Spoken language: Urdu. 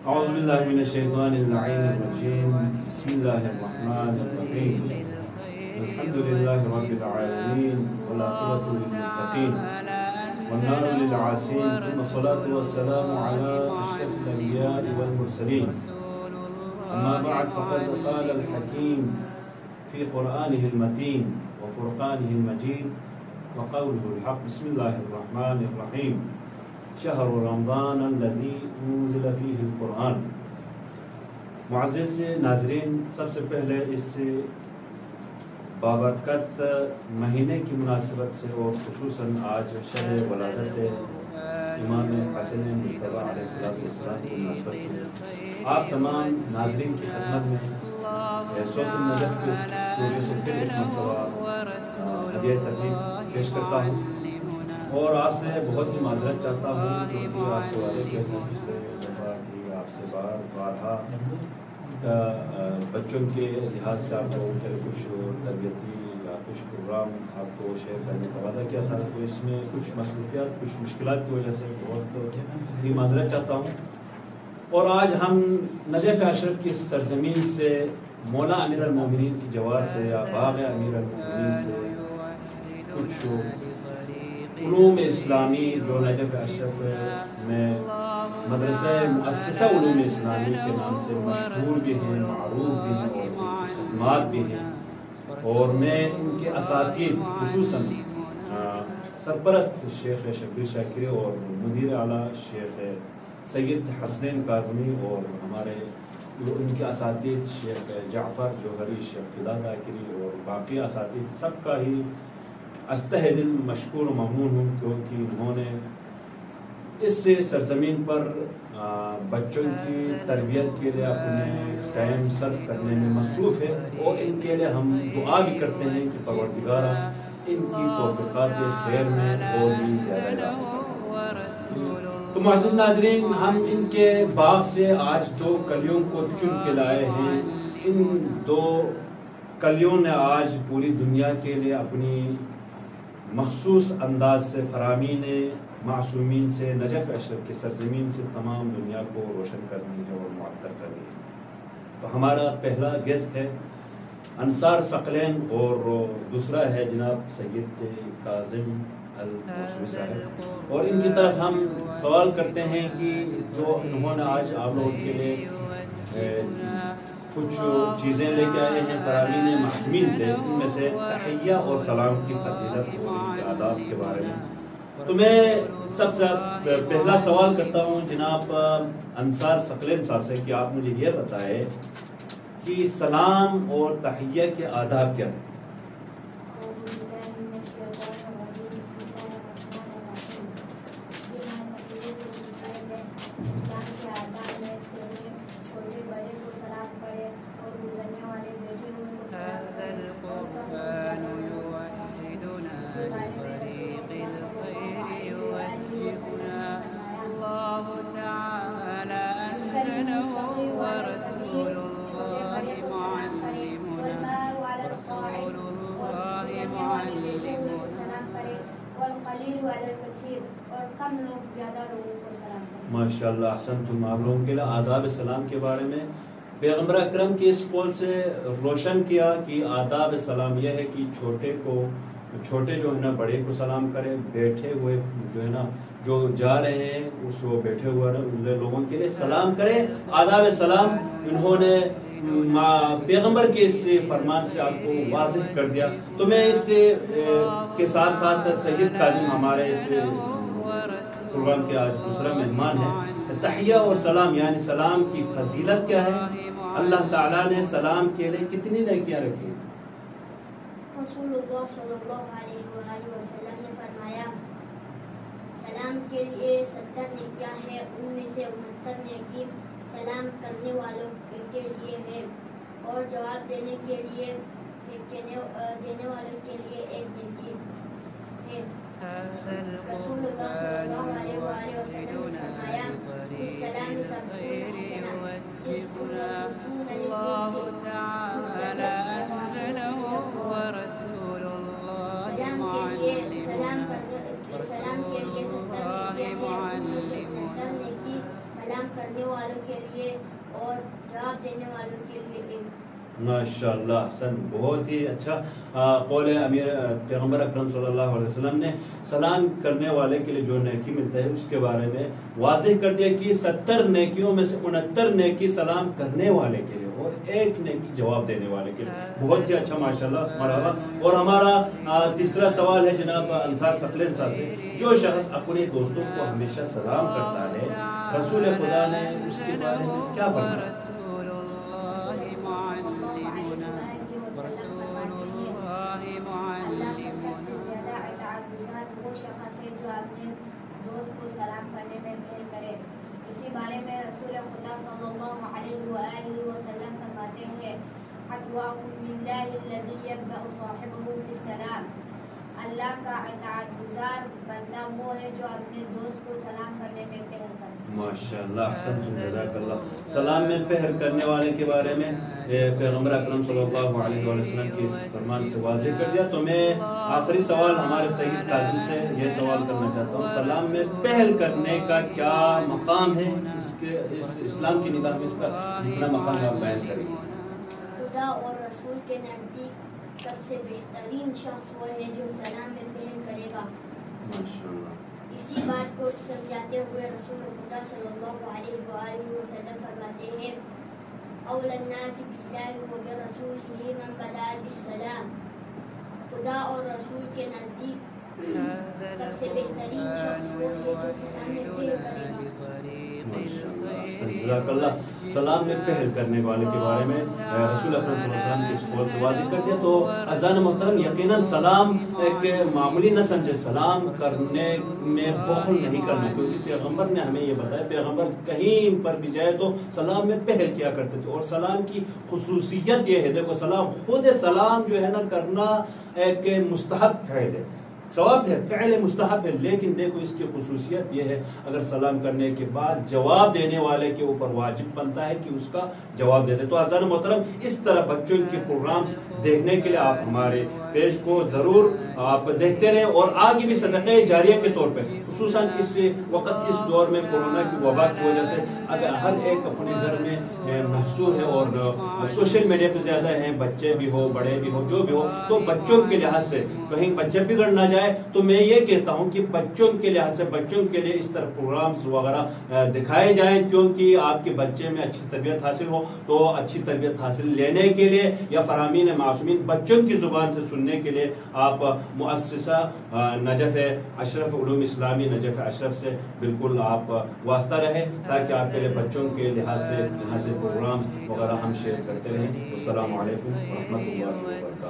أعوذ بالله من الشيطان اللعين الرجيم. بسم الله الرحمن الرحيم. الحمد لله رب العالمين والعاقبة للمتقين والنار للعاصين، ثم الصلاة والسلام على أشرف الأنبياء والمرسلين. أما بعد، فقد قال الحكيم في قرآنه المتين وفرقانه المجيد وقوله الحق. بسم الله الرحمن الرحيم. شهر رمضان الذي انزل فيه القرآن. معزز ناظرین، سب سے پہلے اس بابرکت مہینے کی مناسبت سے اور خصوصاً آج شب ولادت امام حسن مجتبیٰ علیہ السلام کی مناسبت سے آپ تمام ناظرین کی خدمت میں صوت النجف کے اسٹوڈیو سے پھر ایک مرتبہ ہدیہ تقریب پیش کرتا ہوں اور آپ سے بہت ہی معذرت چاہتا ہوں، کیونکہ آپ سے وعدے کیا تھا پچھلے دفعہ کہ آپ سے بارہا بچوں کے لحاظ سے آپ کو کچھ تربیتی یا کچھ پروگرام آپ کو شیئر کرنے کا وعدہ کیا تھا، تو اس میں کچھ مصروفیات کچھ مشکلات کی وجہ سے بہت ہی معذرت چاہتا ہوں۔ اور آج ہم نجف اشرف کی سرزمین سے مولا امیر المومنین کی جواز سے یا باغ امیر المومنین سے کچھ علوم اسلامی جو نجف اشرف میں مدرسہ مؤسسہ علوم اسلامی کے نام سے مشہور بھی ہیں، معروف بھی ہیں اور ان کی خدمات بھی ہیں، اور میں ان کے اساتید خصوصاً سرپرست شیخ شبیر شاکری اور مدیر اعلیٰ شیخ سید حسنین کاظمی اور ہمارے ان کے اساتید شیخ جعفر جوہری، شیخ فدا داکری اور باقی اساتید سب کا ہی استہ دل مشکور و ممنون ہوں، کیونکہ انہوں نے اس سے سرزمین پر بچوں کی تربیت کے لیے اپنے ٹائم صرف کرنے میں مصروف ہے، اور ان کے لیے ہم دعا بھی کرتے ہیں کہ پروردگارہ ان کی توفیقات خیر میں اور بھی زیادہ اضافہ کریں۔ تو معزز ناظرین، ہم ان کے باغ سے آج 2 کلیوں کو چن کے لائے ہیں۔ ان 2 کلیوں نے آج پوری دنیا کے لیے اپنی مخصوص انداز سے فرامین معصومین سے نجف اشرف کی سرزمین سے تمام دنیا کو روشن کرنی ہے اور معطر کرنی ہے۔ تو ہمارا پہلا گیسٹ ہے انصار ثقلین اور دوسرا ہے جناب سید کاظم الموسوی صاحب، اور ان کی طرف ہم سوال کرتے ہیں کہ جو انہوں نے آج آپ لوگوں کے لیے کچھ چیزیں لے کے آئے ہیں فرامین معصومین سے، ان میں سے تحیہ اور سلام کی فضیلت اور ان کے آداب کے بارے میں۔ تو میں سب سے پہلا سوال کرتا ہوں جناب انصار ثقلین صاحب سے کہ آپ مجھے یہ بتائیں کہ سلام اور تحیہ کے آداب کیا ہیں؟ ماشاءاللہ، احسنتم۔ آپ لوگوں کے لیے آداب سلام کے بارے میں پیغمبر اکرم کی اس قول سے روشن کیا کہ آداب سلام یہ ہے کہ چھوٹے جو ہے نا بڑے کو سلام کرے، بیٹھے ہوئے جو ہے نا جو جا رہے ہیں اس وہ بیٹھے ہوئے لوگوں کے لیے سلام کرے۔ آداب سلام انہوں نے پیغمبر کے اس فرمان سے آپ کو واضح کر دیا۔ تو میں اس کے ساتھ ساتھ سید کاظم ہمارے اس پروگرام کے آج دوسرا مہمان ہے، تحیہ اور سلام یعنی سلام کی فضیلت کیا ہے؟ اللہ تعالیٰ نے سلام کے لیے کتنی نیکیاں رکھی ہیں؟ رسول اللہ صلی اللہ علیہ وآلہ وسلم نے فرمایا سلام کے لیے 70 نیکیاں ہیں، ان میں سے 69 نیکی سلام کرنے والوں کے لیے ہے اور جواب دینے والوں کے لیے 1 نیکی ہے۔ رسول اللہ صلی اللہ علیہ وآلہ وسلم نے فرمایا السلام سبعون حسنہ جسکن وسبعون للملک سلام کے لیے 70 نیکیاں ہیں، ان میں سے 69 نیکی سلام کرنے والوں کے لیے اور جواب دینے والوں کے لیے ایک۔ ماشاءاللہ حسن، بہت ہی اچھا قول ہے امیر پیغمبر اکرم صلی اللہ علیہ وسلم نے سلام کرنے والے کے لیے جو نیکی ملتا ہے اس کے بارے میں واضح کر دیا کہ 70 نیکیوں میں سے 69 نیکی سلام کرنے والے کے لیے اور ایک نیکی جواب دینے والے کے لیے۔ بہت ہی اچھا ماشاءاللہ، مرحبا۔ اور ہمارا تیسرا سوال ہے جناب انصار ثقلین صاحب سے، جو شخص اپنے دوستوں کو ہمیشہ سلام کرتا ہے رسول خدا نے اس کے بارے میں کیا فرمایا؟ وہ شخص ہے جو اپنے دوست کو سلام کرنے میں پہل کرے۔ اسی بارے میں رسول خدا صلی اللہ علیہ وآلہ وسلم فرماتے ہیں، اتقاکم للہ الذی یبدأ صاحبہ بالسلام۔ اللہ کا اطاعت گزار بندہ وہ ہے جو اپنے دوست کو سلام کرنے میں پہل کرے۔ ماشاءاللہ، احسنتم، جزاک اللہ۔ سلام میں پہل کرنے والے کے بارے میں پیغمبر اکرم صلی اللہ علیہ وسلم کے اس فرمان سے واضح کر دیا۔ تو میں آخری سوال ہمارے سید کاظم سے یہ سوال کرنا چاہتا ہوں، سلام میں پہل کرنے کا کیا مقام ہے؟ اس اسلام کی نگاہ میں اس کا جتنا مقام ہے آپ بیان کریں۔ خدا اور رسول کے نزدیک سب سے بہترین شخص وہ ہے جو سلام میں پہل کرے گا۔ ماشاءاللہ۔ اسی بات کو سمجھاتے ہوئے رسول خدا صلی اللہ علیہ وآلہ وسلم فرماتے ہیں، اول الناس باللہ وبرسولہ من بدأ بالسلام۔ خدا اور رسول کے نزدیک سب سے بہترین شخص وہ ہے جو سلام میں پہل کرے گا۔ جزاک اللہ۔ سلام میں پہل کرنے والے کے بارے میں رسول اکرم صلی اللہ علیہ وسلم کے اس قول سے واضح کر دیا۔ تو عزیزان محترم، یقیناً سلام ایک معمولی نہ سمجھے، سلام کرنے میں بخل نہیں کرنا، کیونکہ پیغمبر نے ہمیں یہ بتایا، پیغمبر کہیں پر بھی جائے تو سلام میں پہل کیا کرتے تھے۔ اور سلام کی خصوصیت یہ ہے، دیکھو سلام خود سلام جو ہے نا کرنا ایک مستحب فعل ہے، ثواب ہے، فعل مستحب ہے، لیکن دیکھو اس کی خصوصیت یہ ہے، اگر سلام کرنے کے بعد جواب دینے والے کے اوپر واجب بنتا ہے کہ اس کا جواب دے دے۔ تو عزیزان محترم، اس طرح بچوں کے پروگرامز دیکھنے کے لیے آپ ہمارے پیج کو ضرور آپ دیکھتے رہیں، اور آگے بھی صدقہ جاریہ کے طور پہ، خصوصاً اس وقت اس دور میں کورونا کی وبا کی وجہ سے اگر ہر ایک اپنے گھر میں محصور ہے اور سوشل میڈیا پہ زیادہ ہیں، بچے بھی ہو بڑے بھی ہو جو بھی ہو، تو بچوں کے لحاظ سے کہیں بچے بگڑ نہ جائے، تو میں یہ کہتا ہوں کہ بچوں کے لحاظ سے بچوں کے لیے اس طرح پروگرامز وغیرہ دکھائے جائیں، کیونکہ آپ کے بچے میں اچھی تربیت حاصل ہو، تو اچھی تربیت حاصل لینے کے لیے یا فرامین معصومین بچوں کی زبان سے سننے کے لیے آپ مؤسسہ نجف اشرف علوم اسلامی نجف اشرف سے بالکل آپ واسطہ رہیں، تاکہ آپ کے لیے بچوں کے لحاظ سے پروگرام وغیرہ ہم شیئر کرتے رہیں۔ السلام علیکم ورحمۃ اللہ وبرکاتہ۔